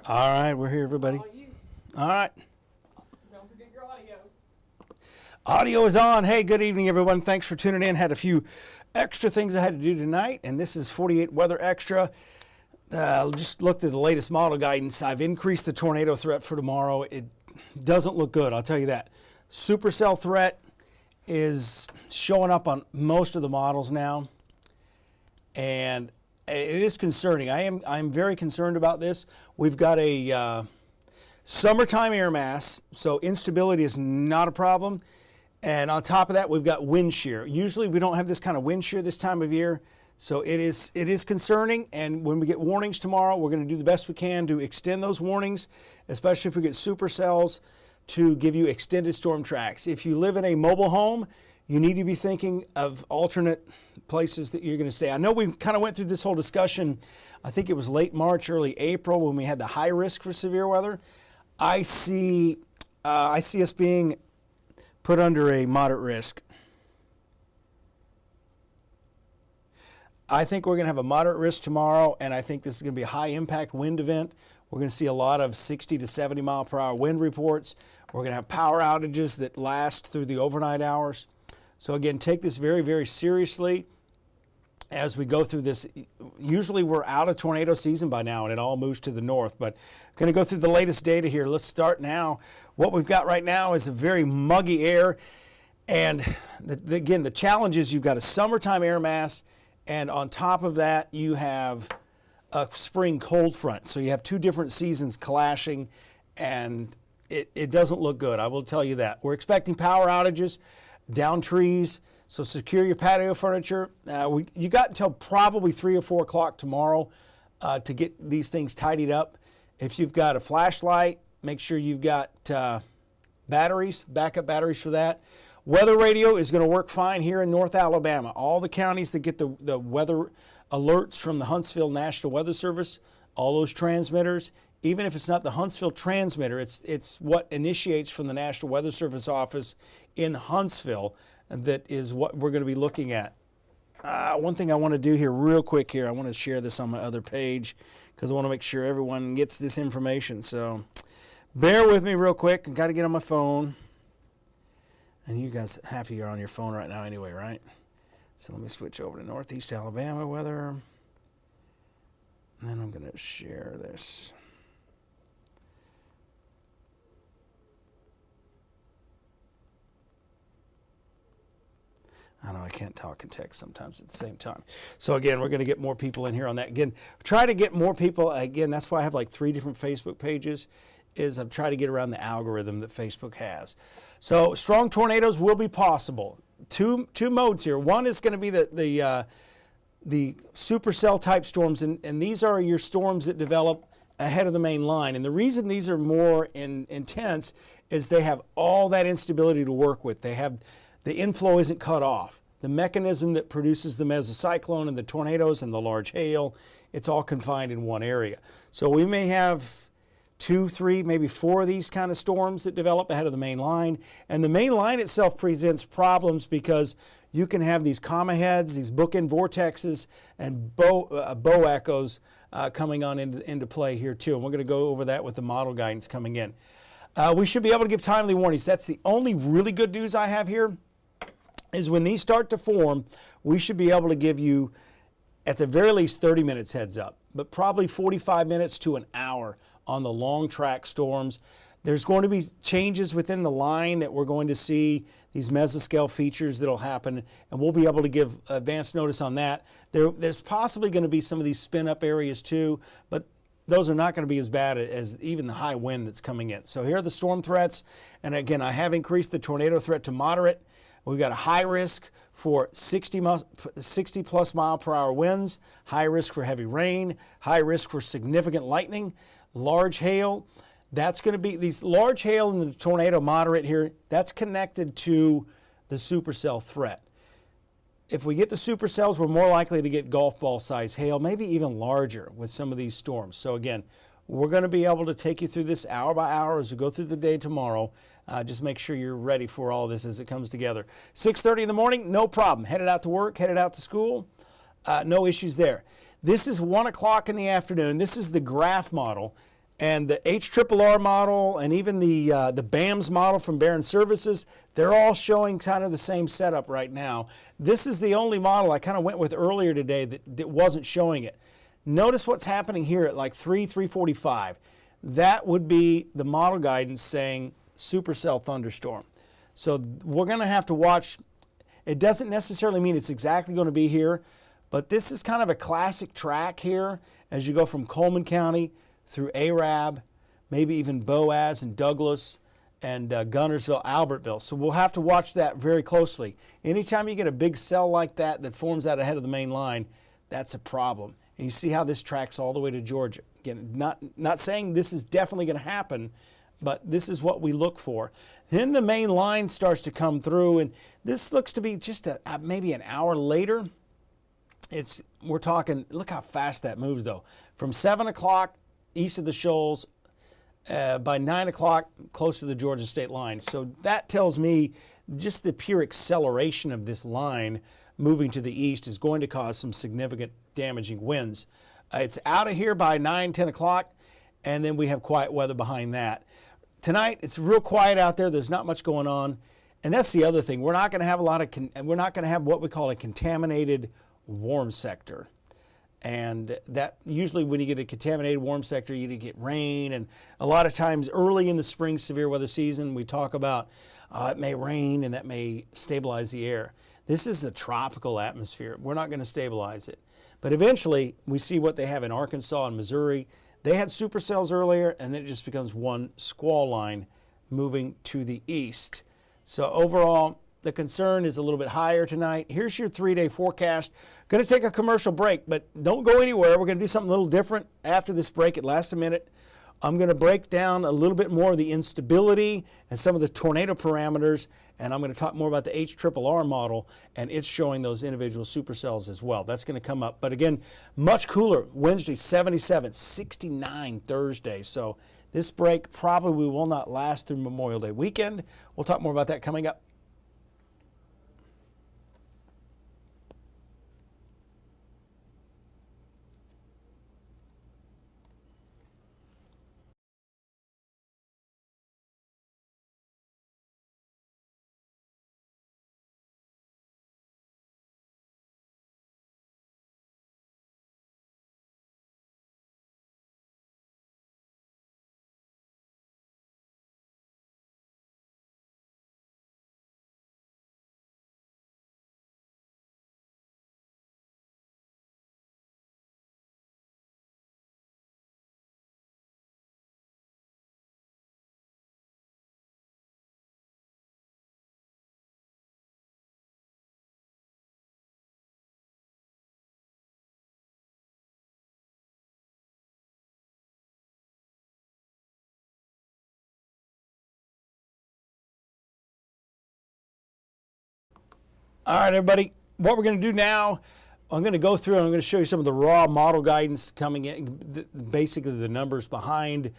All right, we're here, everybody. All right. Don't forget your audio. Audio is on. Hey, good evening, everyone. Thanks for tuning in. Had a few extra things I had to do tonight, and this is 48 Weather Extra. Just looked at the latest model guidance. I've increased the tornado threat for tomorrow. It doesn't look good, I'll tell you that. Supercell threat is showing up on most of the models now, and it is concerning. I'm very concerned about this. We've got a summertime air mass, so instability is not a problem. And on top of that, we've got wind shear. Usually we don't have this kind of wind shear this time of year, so it is concerning. And when we get warnings tomorrow, we're going to do the best we can to extend those warnings, especially if we get supercells, to give you extended storm tracks. If you live in a mobile home, you need to be thinking of alternate places that you're going to stay. I know we kind of went through this whole discussion, I think it was late March, early April, when we had the high risk for severe weather. I see us being put under a moderate risk. I think we're going to have a moderate risk tomorrow, and I think this is going to be a high impact wind event. We're going to see a lot of 60 to 70 mile per hour wind reports. We're going to have power outages that last through the overnight hours. So again, take this very, very seriously as we go through this. Usually we're out of tornado season by now and it all moves to the north, but I'm going to go through the latest data here. Let's start now. What we've got right now is a very muggy air, and again, the challenge is you've got a summertime air mass, and on top of that you have a spring cold front. So you have two different seasons clashing, and it doesn't look good, I will tell you that. We're expecting power outages, down trees, so secure your patio furniture. You got until probably 3 or 4 o'clock tomorrow to get these things tidied up. If you've got a flashlight, make sure you've got batteries, backup batteries for that. Weather radio is going to work fine here in North Alabama. All the counties that get the weather alerts from the Huntsville National Weather Service, all those transmitters, even if it's not the Huntsville transmitter, it's what initiates from the National Weather Service office in Huntsville, and that is what we're going to be looking at. One thing I want to do here real quick here, I want to share this on my other page because I want to make sure everyone gets this information. So bear with me real quick. I've got to get on my phone. And you guys happy you're on your phone right now anyway, right? So let me switch over to Northeast Alabama weather. And then I'm going to share this. I know I can't talk and text sometimes at the same time. So again, we're going to get more people in here on that. Again, try to get more people. Again, that's why I have like 3 different Facebook pages, is I'm trying to get around the algorithm that Facebook has. So strong tornadoes will be possible. Two modes here. One is going to be the supercell type storms, and these are your storms that develop ahead of the main line. And the reason these are more intense is they have all that instability to work with. They have the inflow isn't cut off. The mechanism that produces the mesocyclone and the tornadoes and the large hail, it's all confined in one area. So we may have 2, 3, maybe 4 of these kind of storms that develop ahead of the main line. And the main line itself presents problems because you can have these comma heads, these bookend vortexes, and bow echoes coming on into play here too. And we're going to go over that with the model guidance coming in. We should be able to give timely warnings. That's the only really good news I have here, is when these start to form, we should be able to give you at the very least 30 minutes heads up, but probably 45 minutes to an hour on the long track storms. There's going to be changes within the line that we're going to see, these mesoscale features that'll happen, and we'll be able to give advance notice on that. There's possibly going to be some of these spin up areas too, but those are not going to be as bad as even the high wind that's coming in. So here are the storm threats, and again, I have increased the tornado threat to moderate. We've got a high risk for 60 plus mile per hour winds, high risk for heavy rain, high risk for significant lightning, large hail. That's going to be these large hail and the tornado moderate here. That's connected to the supercell threat. If we get the supercells, we're more likely to get golf ball size hail, maybe even larger with some of these storms. So again, we're going to be able to take you through this hour by hour as we go through the day tomorrow. Just make sure you're ready for all this as it comes together. 6:30 in the morning, no problem. Headed out to work, headed out to school, no issues there. This is 1 o'clock in the afternoon. This is the graph model. And the HRRR model and even the BAMS model from Barron Services, they're all showing kind of the same setup right now. This is the only model I kind of went with earlier today that wasn't showing it. Notice what's happening here at like 3:45. That would be the model guidance saying supercell thunderstorm. So we're going to have to watch. It doesn't necessarily mean it's exactly going to be here, but this is kind of a classic track here as you go from Coleman County through Arab, maybe even Boaz and Douglas and Gunnersville, Albertville. So we'll have to watch that very closely. Anytime you get a big cell like that that forms out ahead of the main line, that's a problem. And you see how this tracks all the way to Georgia. Again, not saying this is definitely going to happen, but this is what we look for. Then the main line starts to come through, and this looks to be just maybe an hour later. We're talking, look how fast that moves though. From 7 o'clock east of the Shoals, by 9 o'clock close to the Georgia state line. So that tells me just the pure acceleration of this line moving to the east is going to cause some significant damaging winds. It's out of here by 9, 10 o'clock, and then we have quiet weather behind that. Tonight, it's real quiet out there. There's not much going on. And that's the other thing. We're not going to have we're not going to have what we call a contaminated warm sector. And that usually when you get a contaminated warm sector, you get rain. And a lot of times early in the spring severe weather season, we talk about it may rain and that may stabilize the air. This is a tropical atmosphere. We're not going to stabilize it. But eventually, we see what they have in Arkansas and Missouri. They had supercells earlier, and then it just becomes one squall line moving to the east. So overall, the concern is a little bit higher tonight. Here's your 3-day forecast. Going to take a commercial break, but don't go anywhere. We're going to do something a little different after this break. It lasts a minute. I'm going to break down a little bit more of the instability and some of the tornado parameters, and I'm going to talk more about the HRRR model, and it's showing those individual supercells as well. That's going to come up. But again, much cooler. Wednesday, 77, 69 Thursday. So this break probably will not last through Memorial Day weekend. We'll talk more about that coming up. All right, everybody, what we're going to do now, I'm going to go through and I'm going to show you some of the raw model guidance coming in, basically the numbers behind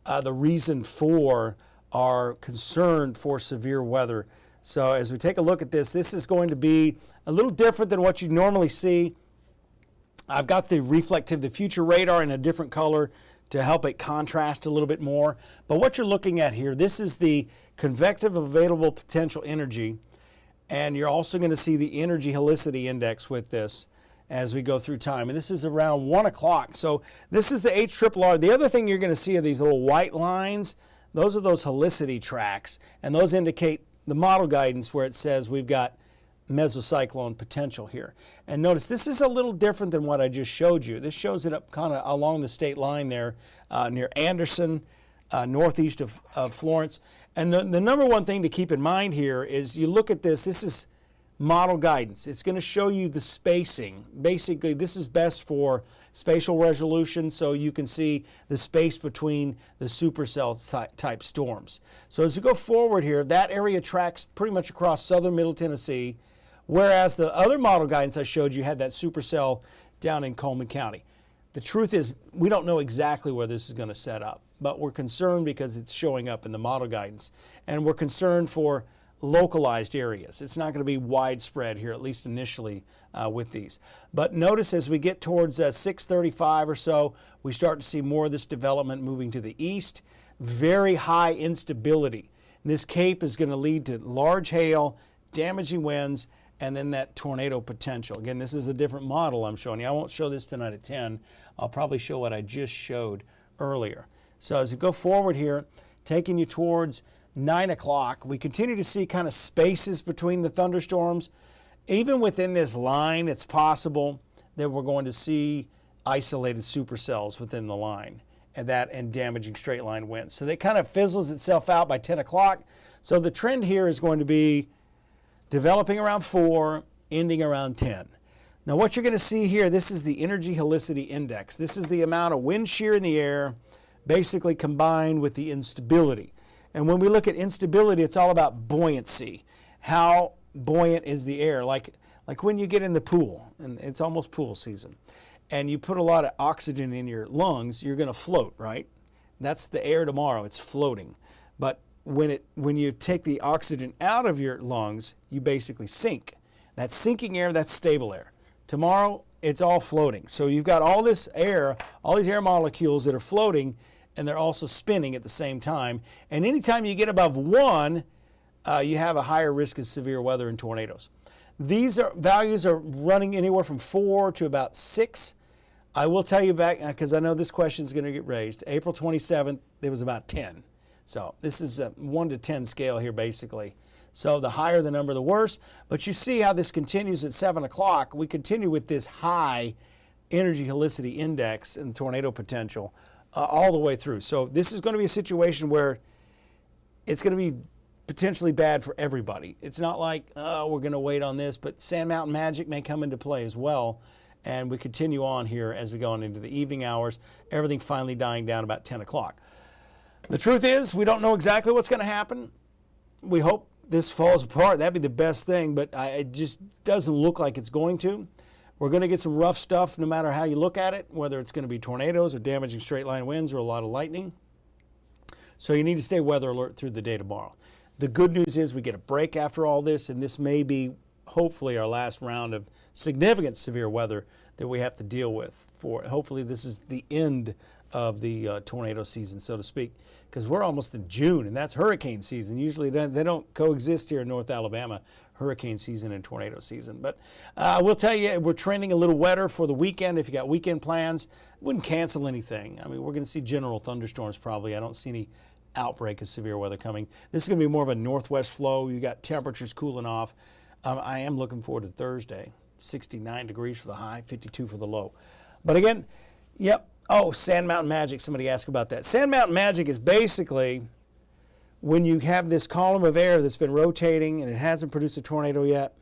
the reason for our concern for severe weather. So as we take a look at this, this is going to be a little different than what you normally see. I've got the the future radar in a different color to help it contrast a little bit more. But what you're looking at here, this is the convective available potential energy. And you're also going to see the energy helicity index with this as we go through time. And this is around 1 o'clock. So this is the HRRR. The other thing you're going to see are these little white lines. Those are those helicity tracks. And those indicate the model guidance where it says we've got mesocyclone potential here. And notice this is a little different than what I just showed you. This shows it up kind of along the state line there near Anderson, northeast of Florence. And the number one thing to keep in mind here is you look at this is model guidance. It's going to show you the spacing. Basically, this is best for spatial resolution so you can see the space between the supercell type storms. So as you go forward here, that area tracks pretty much across southern Middle Tennessee, whereas the other model guidance I showed you had that supercell down in Coleman County. The truth is, we don't know exactly where this is going to set up, but we're concerned because it's showing up in the model guidance. And we're concerned for localized areas. It's not going to be widespread here, at least initially with these. But notice as we get towards 6:35 or so, we start to see more of this development moving to the east. Very high instability. And this cape is going to lead to large hail, damaging winds, and then that tornado potential. Again, this is a different model I'm showing you. I won't show this tonight at 10. I'll probably show what I just showed earlier. So as we go forward here, taking you towards 9 o'clock, we continue to see kind of spaces between the thunderstorms. Even within this line, it's possible that we're going to see isolated supercells within the line and damaging straight line winds. So that kind of fizzles itself out by 10 o'clock. So the trend here is going to be developing around 4, ending around 10. Now what you're going to see here, this is the energy helicity index. This is the amount of wind shear in the air basically combined with the instability. And when we look at instability, it's all about buoyancy. How buoyant is the air? Like when you get in the pool, and it's almost pool season, and you put a lot of oxygen in your lungs, you're going to float, right? That's the air tomorrow. It's floating. But when you take the oxygen out of your lungs, you basically sink. That's sinking air, that's stable air. Tomorrow, it's all floating. So you've got all this air, all these air molecules that are floating, and they're also spinning at the same time. And anytime you get above 1, you have a higher risk of severe weather and tornadoes. These values are running anywhere from 4 to about 6. I will tell you back, because I know this question is going to get raised, April 27th, there was about 10. So this is a 1 to 10 scale here, basically. So the higher the number, the worse. But you see how this continues at 7 o'clock. We continue with this high energy helicity index and tornado potential all the way through. So this is going to be a situation where it's going to be potentially bad for everybody. It's not like, oh, we're going to wait on this, but Sand Mountain Magic may come into play as well. And we continue on here as we go on into the evening hours, everything finally dying down about 10 o'clock. The truth is, we don't know exactly what's going to happen. We hope this falls apart. That'd be the best thing, but it just doesn't look like it's going to. We're going to get some rough stuff no matter how you look at it, whether it's going to be tornadoes or damaging straight line winds or a lot of lightning. So you need to stay weather alert through the day tomorrow. The good news is we get a break after all this, and this may be hopefully our last round of significant severe weather that we have to deal with. Hopefully this is the end of the tornado season, so to speak, because we're almost in June, and that's hurricane season. Usually they don't coexist here in North Alabama, hurricane season and tornado season. But I will tell you, we're trending a little wetter for the weekend. If you got weekend plans, I wouldn't cancel anything. I mean, we're going to see general thunderstorms probably. I don't see any outbreak of severe weather coming. This is going to be more of a northwest flow. You got temperatures cooling off. I am looking forward to Thursday. 69 degrees for the high, 52 for the low. But again, yep. Oh, Sand Mountain Magic. Somebody asked about that. Sand Mountain Magic is basically when you have this column of air that's been rotating and it hasn't produced a tornado yet,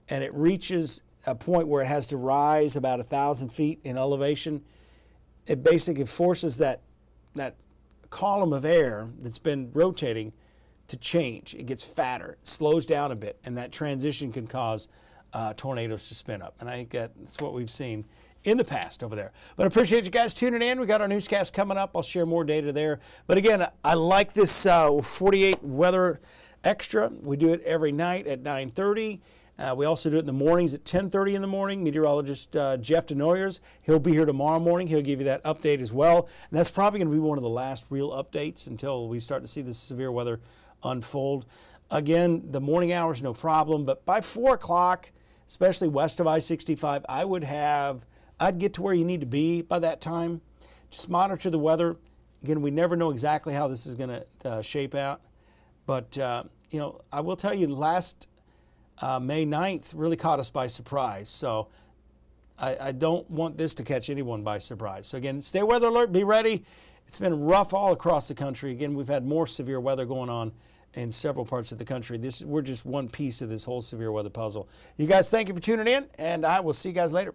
and it reaches a point where it has to rise about 1,000 feet in elevation. It basically forces that column of air that's been rotating to change. It gets fatter, it slows down a bit, and that transition can cause tornadoes to spin up. And I think that's what we've seen in the past over there. But I appreciate you guys tuning in. We got our newscast coming up. I'll share more data there. But again, I like this 48 weather extra. We do it every night at 9:30. We also do it in the mornings at 10:30 in the morning. Meteorologist Jeff Denoyers, he'll be here tomorrow morning. He'll give you that update as well. And that's probably going to be one of the last real updates until we start to see this severe weather unfold. Again, the morning hours, no problem. But by 4 o'clock, especially west of I-65, I'd get to where you need to be by that time. Just monitor the weather. Again, we never know exactly how this is going to shape out. But, I will tell you, last May 9th really caught us by surprise. So I don't want this to catch anyone by surprise. So again, stay weather alert, be ready. It's been rough all across the country. Again, we've had more severe weather going on in several parts of the country. We're just one piece of this whole severe weather puzzle. You guys, thank you for tuning in, and I will see you guys later.